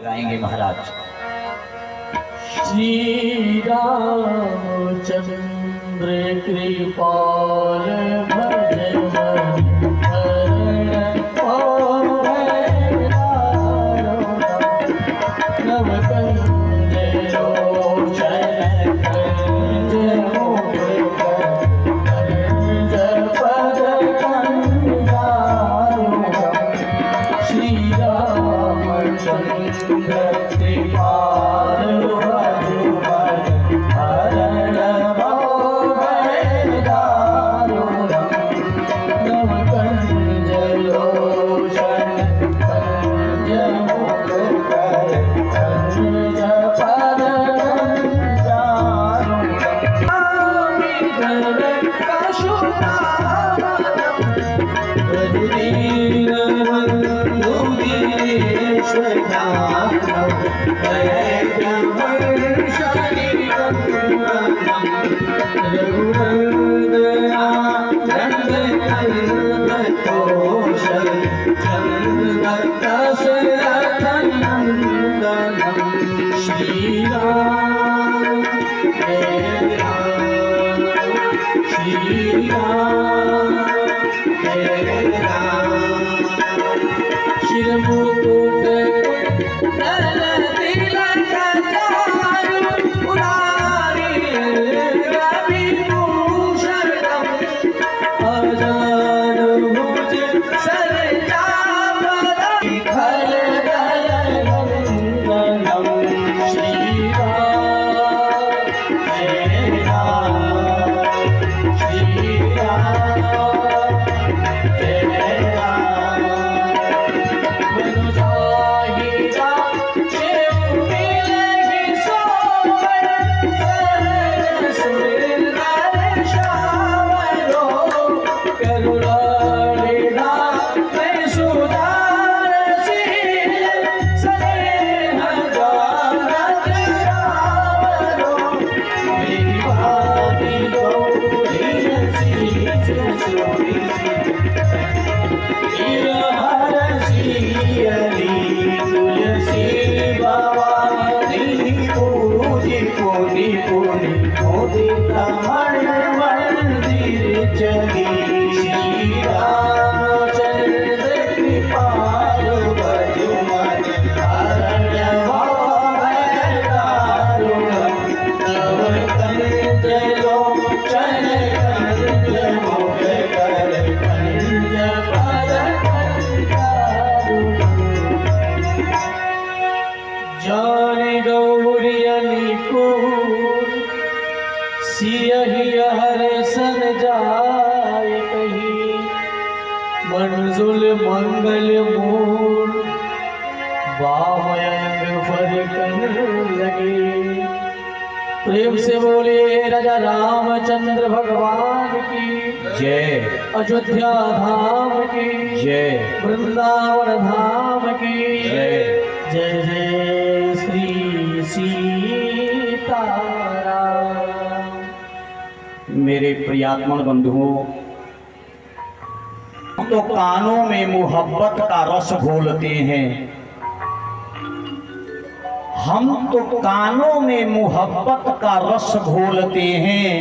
गाएंगे महाराज। श्री रामचंद्र कृपाल भजन हरण नव कंज लोचन कंज मुख कंज पद कंजारुणम श्री रामचंद्र कृपाल मंजुल मंगल मूल बामयंग फरकन लगे। प्रेम से बोले राजा रामचंद्र भगवान की जय, अयोध्या धाम की जय, वृंदावन धाम की जय। जय जय श्री सीताराम। मेरे प्रियात्मन बंधुओं, हम तो कानों में मोहब्बत का रस घोलते हैं। हम तो कानों में मोहब्बत का रस घोलते हैं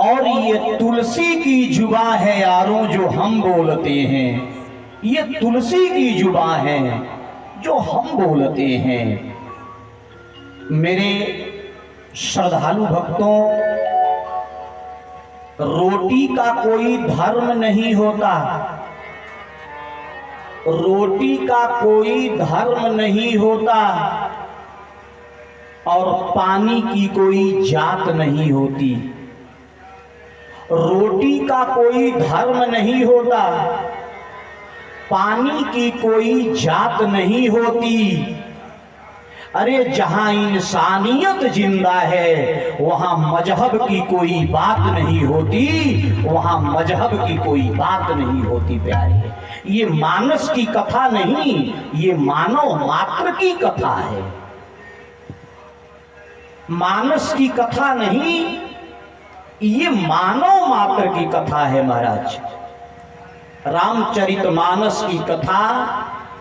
और ये तुलसी की जुबा है यारों जो हम बोलते हैं। ये तुलसी की जुबा है जो हम बोलते हैं। मेरे श्रद्धालु भक्तों, रोटी का कोई धर्म नहीं होता, रोटी का कोई धर्म नहीं होता और पानी की कोई जात नहीं होती। रोटी का कोई धर्म नहीं होता, पानी की कोई जात नहीं होती। अरे जहां इंसानियत जिंदा है वहां मजहब की कोई बात नहीं होती, वहां मजहब की कोई बात नहीं होती प्यारे। ये मानस की कथा नहीं, ये मानव मात्र की कथा है। मानस की कथा नहीं, ये मानव मात्र की कथा है महाराज। रामचरितमानस की कथा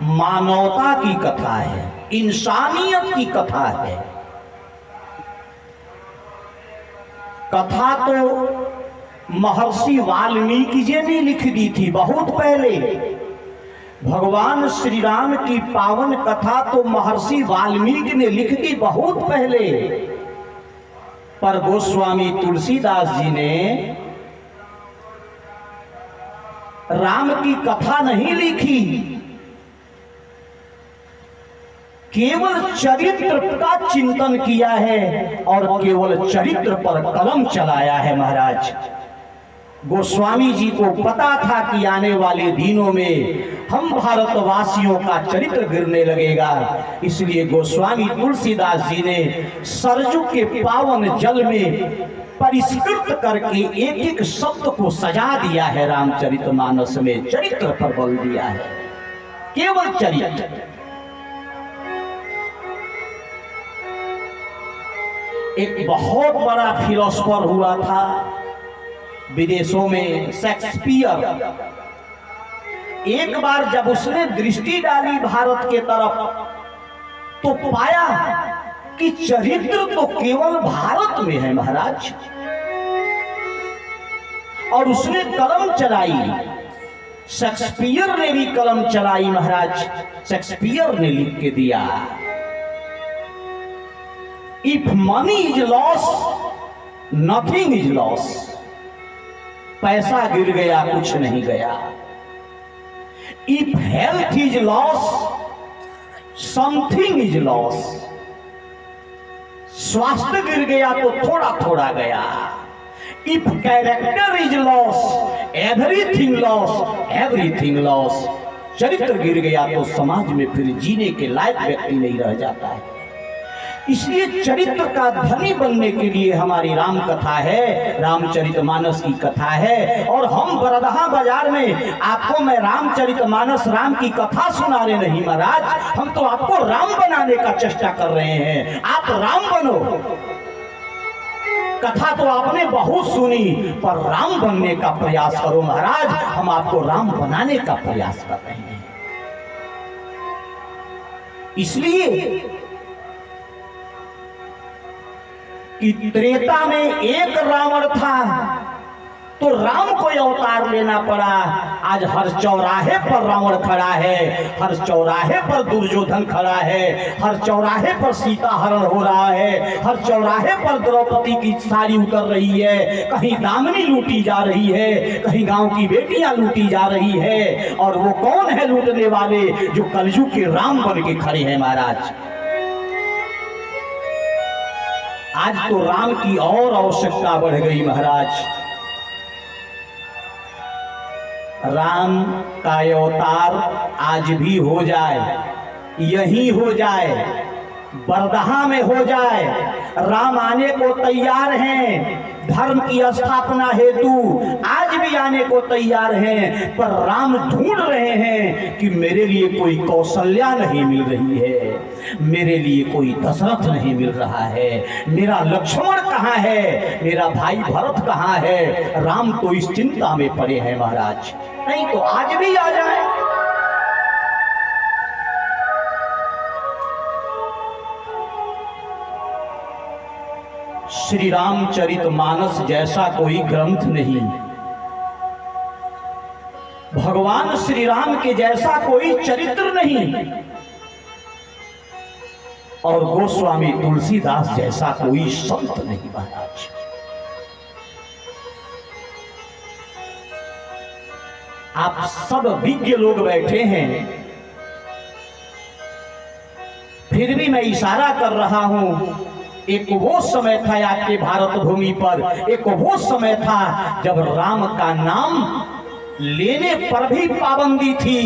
मानवता की कथा है, इंसानियत की कथा है। कथा तो महर्षि वाल्मीकि जी ने लिख दी थी बहुत पहले। भगवान श्री राम की पावन कथा तो महर्षि वाल्मीकि ने लिख दी बहुत पहले, पर गोस्वामी तुलसीदास जी ने राम की कथा नहीं लिखी, केवल चरित्र का चिंतन किया है और केवल चरित्र पर कलम चलाया है। महाराज गोस्वामी जी को पता था कि आने वाले दिनों में हम भारतवासियों का चरित्र गिरने लगेगा, इसलिए गोस्वामी तुलसीदास जी ने सरजू के पावन जल में परिष्कृत करके एक एक शब्द को सजा दिया है। रामचरितमानस में चरित्र पर बल दिया है, केवल चरित्र। एक बहुत बड़ा फिलोसोफर हुआ था विदेशों में, शेक्सपियर। एक बार जब उसने दृष्टि डाली भारत के तरफ तो पाया कि चरित्र तो केवल भारत में है महाराज, और उसने कलम चलाई। शेक्सपियर ने भी कलम चलाई महाराज। शेक्सपियर ने लिख के दिया, if money is loss nothing is loss. पैसा गिर गया कुछ नहीं गया। If health is loss something is loss. स्वास्थ्य गिर गया तो थोड़ा थोड़ा गया। If character is loss everything loss, everything loss. चरित्र गिर गया तो समाज में फिर जीने के लायक व्यक्ति नहीं रह जाता है। इसलिए चरित्र का धनी बनने के लिए हमारी राम कथा है, रामचरितमानस की कथा है। और हम बरदहा बाजार में आपको मैं रामचरितमानस राम की कथा सुना रहे नहीं महाराज, हम तो आपको राम बनाने का चेष्टा कर रहे हैं। आप राम बनो। कथा तो आपने बहुत सुनी, पर राम बनने का प्रयास करो महाराज। हम आपको राम बनाने का प्रयास कर रहे हैं। इसलिए कि त्रेता में एक रावण था तो राम को अवतार लेना पड़ा। आज हर चौराहे पर रावण खड़ा है, हर चौराहे पर दुर्योधन खड़ा है, हर चौराहे पर सीता हरण हो रहा है, हर चौराहे पर द्रौपदी की साड़ी उतर रही है, कहीं दामनी लूटी जा रही है, कहीं गांव की बेटियां लूटी जा रही है। और वो कौन है लूटने वाले? जो कलयुग के राम बन के खड़े हैं महाराज। आज तो राम की और आवश्यकता बढ़ गई महाराज। राम का अवतार आज भी हो जाए, यही हो जाए, बरदहा में हो जाए। राम आने को तैयार हैं, धर्म की स्थापना हेतु आज भी आने को तैयार हैं, पर राम ढूंढ रहे हैं कि मेरे लिए कोई कौशल्या नहीं मिल रही है, मेरे लिए कोई दशरथ नहीं मिल रहा है, मेरा लक्ष्मण कहाँ है, मेरा भाई भरत कहाँ है। राम तो इस चिंता में पड़े हैं महाराज। नहीं तो आज भी आ जाए। श्री रामचरितमानस जैसा कोई ग्रंथ नहीं, भगवान श्री राम के जैसा कोई चरित्र नहीं, और गोस्वामी तुलसीदास जैसा कोई संत नहीं महाराज। आप सब विज्ञ लोग बैठे हैं, फिर भी मैं इशारा कर रहा हूं। एक वो समय था आपके भारत भूमि पर, एक वो समय था जब राम का नाम लेने पर भी पाबंदी थी।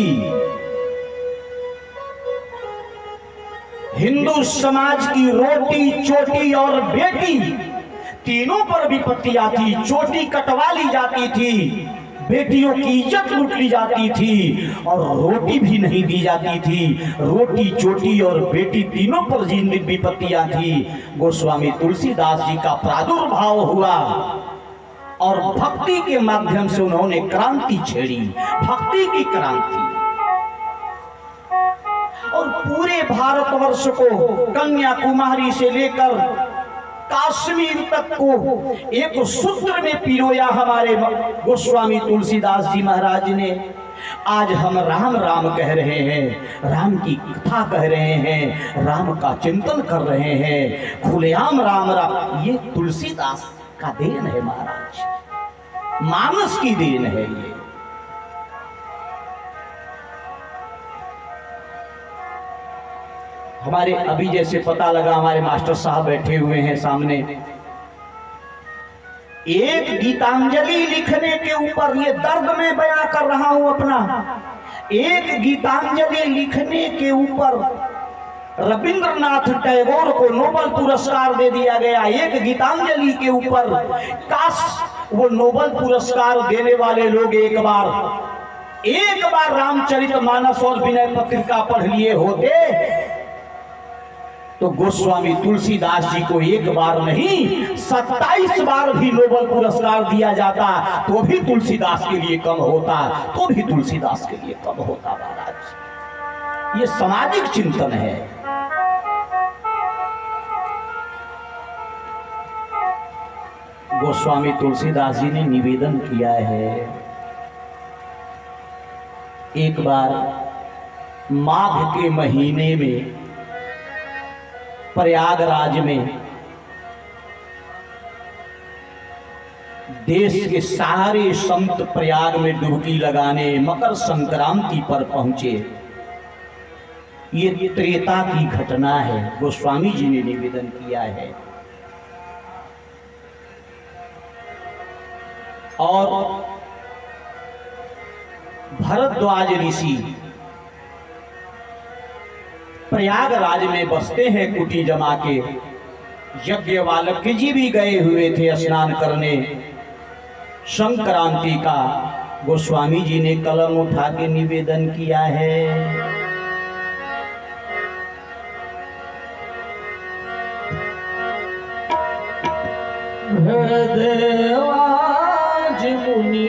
हिंदू समाज की रोटी, चोटी और बेटी तीनों पर विपत्तियां थी। चोटी कटवा ली जाती थी, बेटियों की इज्जत लूट ली जाती थी, और रोटी भी नहीं दी जाती थी। रोटी, चोटी और बेटी तीनों पर जिन विपत्तियां थी, गोस्वामी तुलसीदास जी का प्रादुर्भाव हुआ और भक्ति के माध्यम से उन्होंने क्रांति छेड़ी, भक्ति की क्रांति। पूरे भारतवर्ष को कन्याकुमारी से लेकर कश्मीर तक को एक सूत्र में पिरोया हमारे गोस्वामी तुलसीदास जी महाराज ने। आज हम राम राम कह रहे हैं, राम की कथा कह रहे हैं, राम का चिंतन कर रहे हैं, खुलेआम राम राम। ये तुलसीदास का देन है महाराज, मानस की देन है ये। हमारे अभी जैसे पता लगा, हमारे मास्टर साहब बैठे हुए हैं सामने, एक गीतांजलि लिखने के ऊपर, ये दर्द में बयां कर रहा हूं अपना, एक गीतांजलि लिखने के ऊपर रविंद्रनाथ टैगोर को नोबेल पुरस्कार दे दिया गया। एक गीतांजलि के ऊपर, काश वो नोबेल पुरस्कार देने वाले लोग एक बार रामचरितमानस और विनय पत्रिका पढ़ लिए होते तो गोस्वामी तुलसीदास जी को एक बार नहीं 27 बार भी नोबेल पुरस्कार दिया जाता तो भी तुलसीदास के लिए कम होता, तो भी तुलसीदास के लिए कम होता महाराज। ये सामाजिक चिंतन है। गोस्वामी तुलसीदास जी ने निवेदन किया है, एक बार माघ के महीने में प्रयागराज में देश के सारे संत प्रयाग में डुबकी लगाने मकर संक्रांति पर पहुंचे। ये त्रेता की घटना है, गोस्वामी जी ने निवेदन किया है। और भरद्वाज ऋषि प्रयागराज में बसते हैं कुटी जमा के। यज्ञवाल्क्य जी भी गए हुए थे स्नान करने। संक्रांति का गोस्वामी जी ने कलम उठा के निवेदन किया है, देवाज मुनि